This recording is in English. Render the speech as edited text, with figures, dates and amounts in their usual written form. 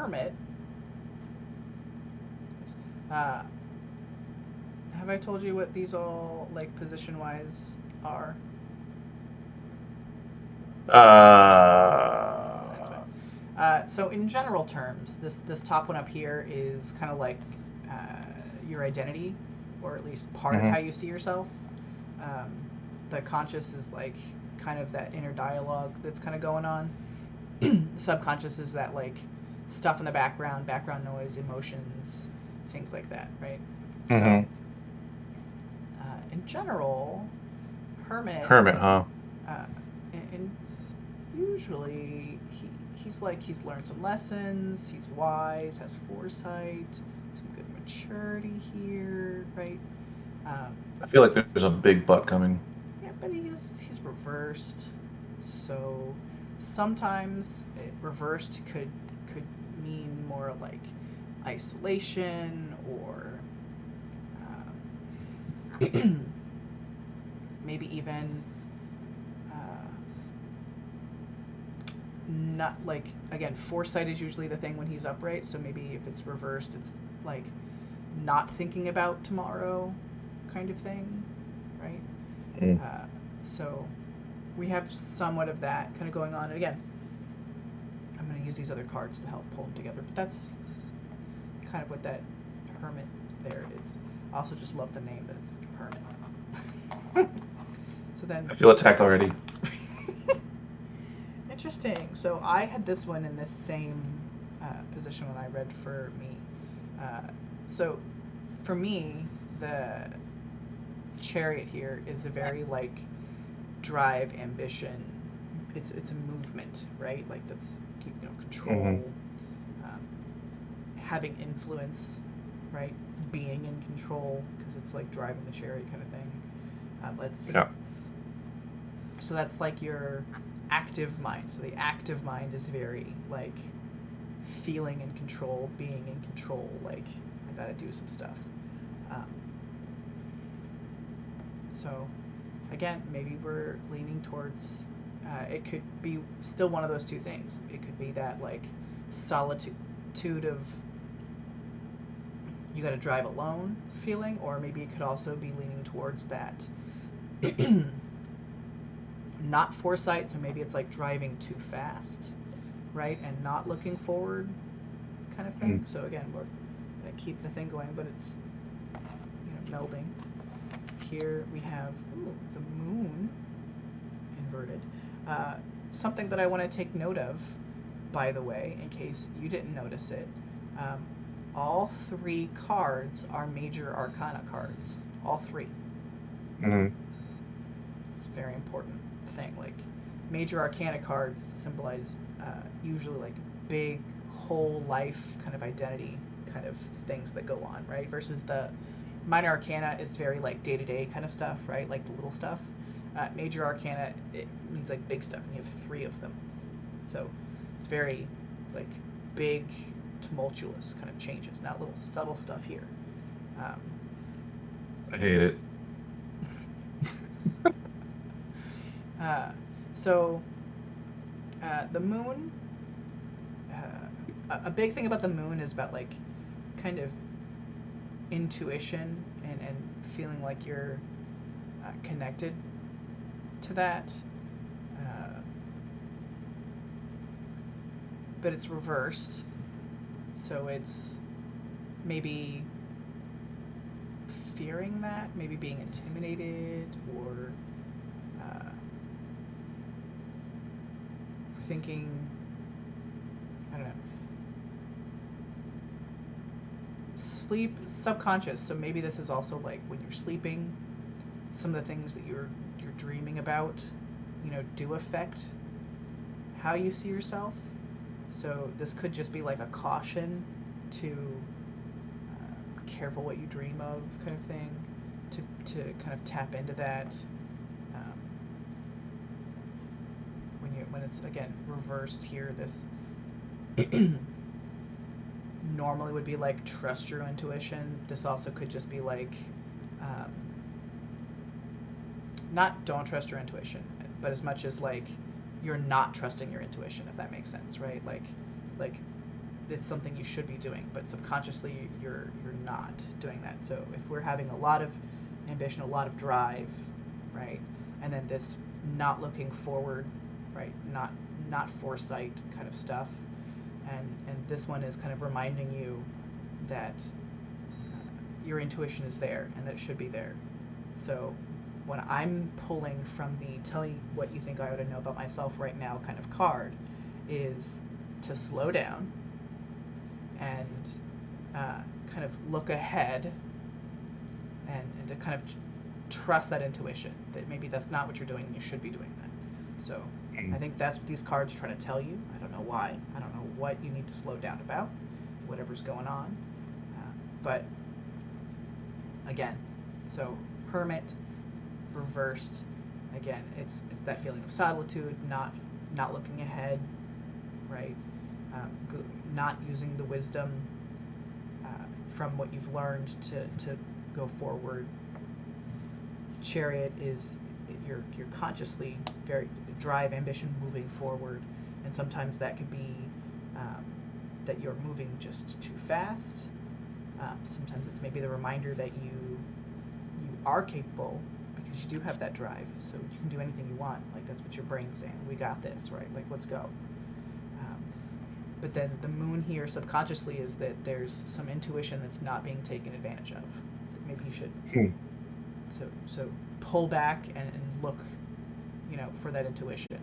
hermit, have I told you what these all, like, position-wise are? That's fine. So in general terms, this top one up here is kind of like your identity, or at least part of how you see yourself. Um, the conscious is like kind of that inner dialogue that's kind of going on. The subconscious is that like stuff in the background, background noise, emotions, things like that, right? So in general, hermit. Hermit, huh? And usually he's like he's learned some lessons. He's wise, has foresight, some good maturity here, right? I feel like there's a big butt coming. Yeah, but he's reversed, so sometimes reversed could mean more like isolation or maybe even not like, again, foresight is usually the thing when he's upright, so maybe if it's reversed it's like not thinking about tomorrow kind of thing, right? Mm. So we have somewhat of that kind of going on, and again, I'm going to use these other cards to help pull them together, but that's kind of what that hermit there is. I also just love the name that it's hermit. So then I feel attacked already. interesting. So I had this one in this same position when I read for me. So for me, the chariot here is a very like drive, ambition. It's a movement, right? Like that's control, having influence, right? Being in control because it's like driving the chariot kind of thing. Yeah. So that's like your active mind. So the active mind is very like feeling in control, being in control. Like I got to do some stuff. So again, maybe we're leaning towards. It could be still one of those two things. It could be that like solitude of you got to drive alone feeling, or maybe it could also be leaning towards that not foresight, so maybe it's like driving too fast, right, and not looking forward kind of thing. So again, we're going to keep the thing going, but it's melding. Here we have the moon inverted. Something that I want to take note of, by the way, in case you didn't notice it, all three cards are major arcana cards. All three. It's a very important thing. Like major arcana cards symbolize usually like big whole life kind of identity kind of things that go on, right? Versus the minor arcana is very like day-to-day kind of stuff, right? Like the little stuff. Major arcana, it means like big stuff, and you have three of them. So it's very like big, tumultuous kind of changes, not little subtle stuff here. I hate it. So the moon, a big thing about the moon is about like kind of intuition and feeling like you're connected to that. But it's reversed, so it's maybe fearing that, maybe being intimidated, or thinking, I don't know, sleep, subconscious. So maybe this is also like when you're sleeping, some of the things that you're dreaming about, do affect how you see yourself. So this could just be like a caution to careful what you dream of kind of thing, to kind of tap into that. When it's again reversed here, this normally would be like trust your intuition. This also could just be like not don't trust your intuition, but as much as like you're not trusting your intuition, if that makes sense, right? Like it's something you should be doing, but subconsciously you're not doing that. So if we're having a lot of ambition, a lot of drive, right, and then this not looking forward, right, not foresight kind of stuff, and this one is kind of reminding you that your intuition is there and that it should be there. So when I'm pulling from the tell me what you think I ought to know about myself right now kind of card, is to slow down and kind of look ahead and to kind of trust that intuition that maybe that's not what you're doing and you should be doing that. So I think that's what these cards are trying to tell you. I don't know why. I don't know what you need to slow down about, whatever's going on. But again, so Hermit reversed. Again, it's that feeling of solitude, not looking ahead, right? Not using the wisdom from what you've learned to go forward. Chariot is you're consciously very drive, ambition, moving forward, and sometimes that could be that you're moving just too fast. Sometimes it's maybe the reminder that you are capable because you do have that drive, so you can do anything you want. Like that's what your brain's saying. We got this, right? Like let's go. But then the moon here subconsciously is that there's some intuition that's not being taken advantage of. That maybe you should. So pull back and look, for that intuition.